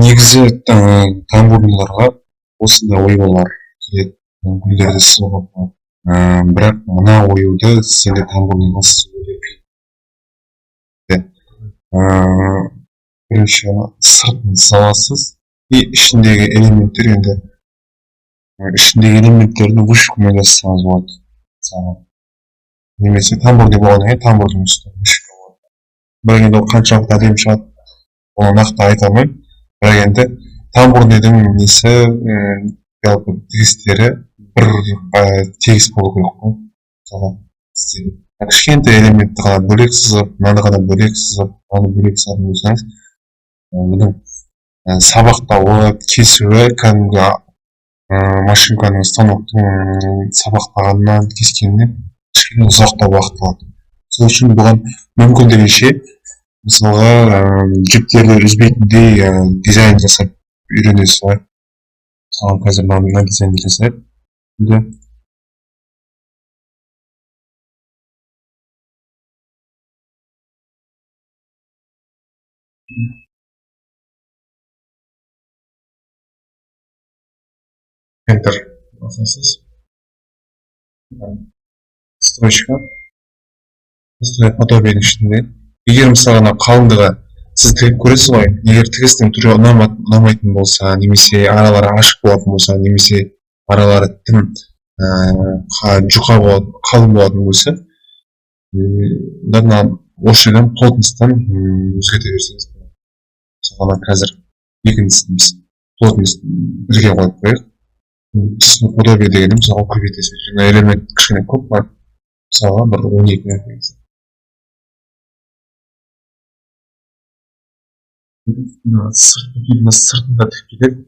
негізі тамбурларға осындай оюлар келеді, гүлдерді сызуға болады. Бірақ мына оюды сенде тамбурлға сызу керек. Бірінші сыртын саласыз и ішіндегі элементтер енді ішіндегі элементтерді вышивкамен де сызсаңыз болады. Немесе тамбурде болғаннан кейін тамбурдың үстіне вышивка болады. Бірақ енді ол қаншалықты әдемі шығады, оны нақты айта алмаймын. Бірақ енді тамбурдың несі жалпы тігістері бір тегіс болу керек қой. Мысалы кішкентай элементті ғана бөлек сызып, мынаны ғана бөлек сызып, мынаны бөлек сызатын болсаңыз, бұның сабақтауы, кесуі кәдімгі машинканың станоктың сабақтағанынан кескенінен кішкене ұзақтау уақыт алады. Сол үшін бұған мүмкіндігінше мысалға жіптерді үзбейтіндей дизайн жасап үйренесіз ғой. Мысалы қазір мына дизайнды жасайық. Enter басасыз. Строчка. Подобиенің ішінде. Егер мысалы қалыңдығы сіз тігіп көресіз ғой, егер тігістің түрі ұнамайтын болса, немесе аралары ашық болатын болса, немесе аралары тым жұқа болады, қалың болатын болса, онда осы жерден плотностьтан өзгерте берсеңіз. Мысалы қазір екіншісіміз плотность бірге қойып қояйық. Түсіні подобие дегенім мысалға көбейтесіз. Жаңа элемент кішкене көп бар. Мысалға бір 12 нәрсеңіз. Сыртында тік кетеді.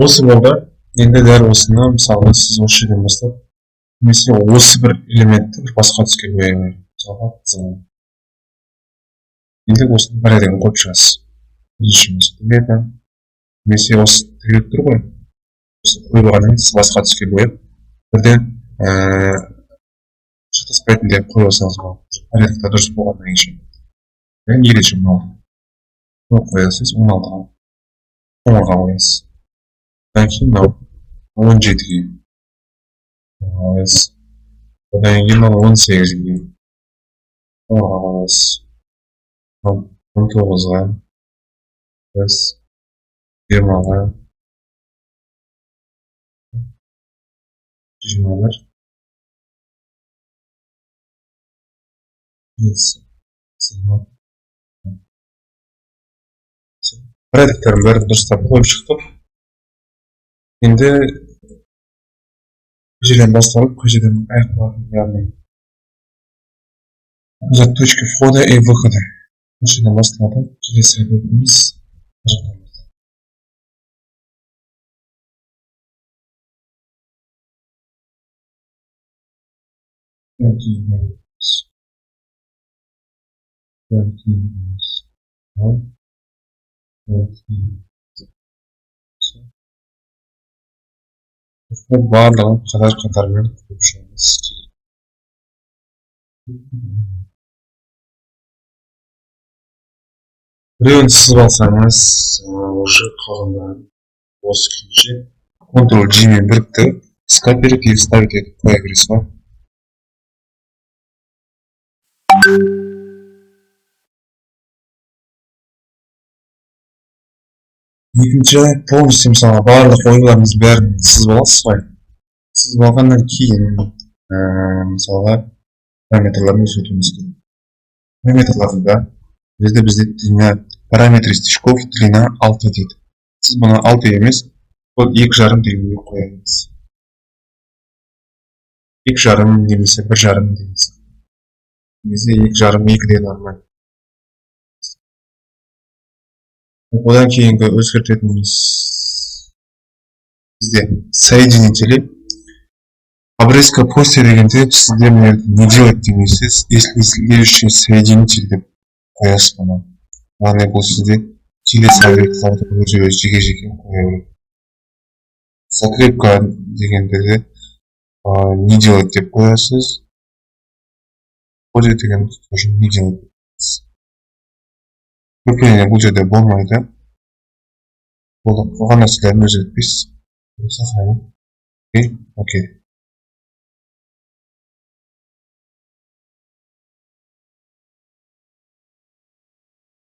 Осы болды. Енді дәл осыны мысалы сіз осы жерден бастап, немесе осы бір элементті бір басқа түске бояйық. Мысалға енді осыны бір әдемі қойып шығасыз. Немесе осы тігіліп тұр ғой. Осы қойып алғаннан кейін сіз басқа түске бояп, бірден шатаспайтындай қойып алсаңыз болады. Порядокта дұрыс болғаннан кейін. Яғни ерекше мынау. Оны қоясыз, 16-ға. Қоңырға қоясыз. Одан кейін мынау 17-ге. Қоясыз. Одан кейін мынау 18-ге. Қоңырға қоясыз. 19-ға. Қоясыз. 20-ға. 21. Порядоктерін бәрін дұрыстап қойып шықтық. Енді көшеден басталып, көшеден аяқталатын, яғни точка входа и выхода. Көшеден басталып, келесі бетіміз барлығын қатар-қатармен қойып шығамыз. Біреуін сызып алсаңыз, уже қалғандарын осы күйінше Ctrl-G мен біріктіріп, скопировать и вставить етіп қоя бересіз ғой. Екінші, полностью мысалға барлық оюларыңыз бәрін сызып аласыз ғой. Сызып алғаннан кейін мысалға параметрларын өзгертуіміз керек. Параметрларында бізде параметры стежков длина 6 дейді. Сіз бұны 6 емес, ол 2,5 дегенге қоямыз. 2,5 немесе 1,5 дейміз. Немесе 2,5 де нормально. Одан кейінгі өзгертетініміз бізде соединители. Обрезка после дегенде сізде не делать демейсіз, если следующий соединитель деп қоясыз бұны. Яғни бұл сізде келесі объектілерді өз жеке қоя береді. Закрепка дегенде де не делать деп қоясыз. Входит деген тоже не делать. Крепление бұл жерде болмайды. Болған нәрселерін өзгертпейсіз. Сохранить. Окей.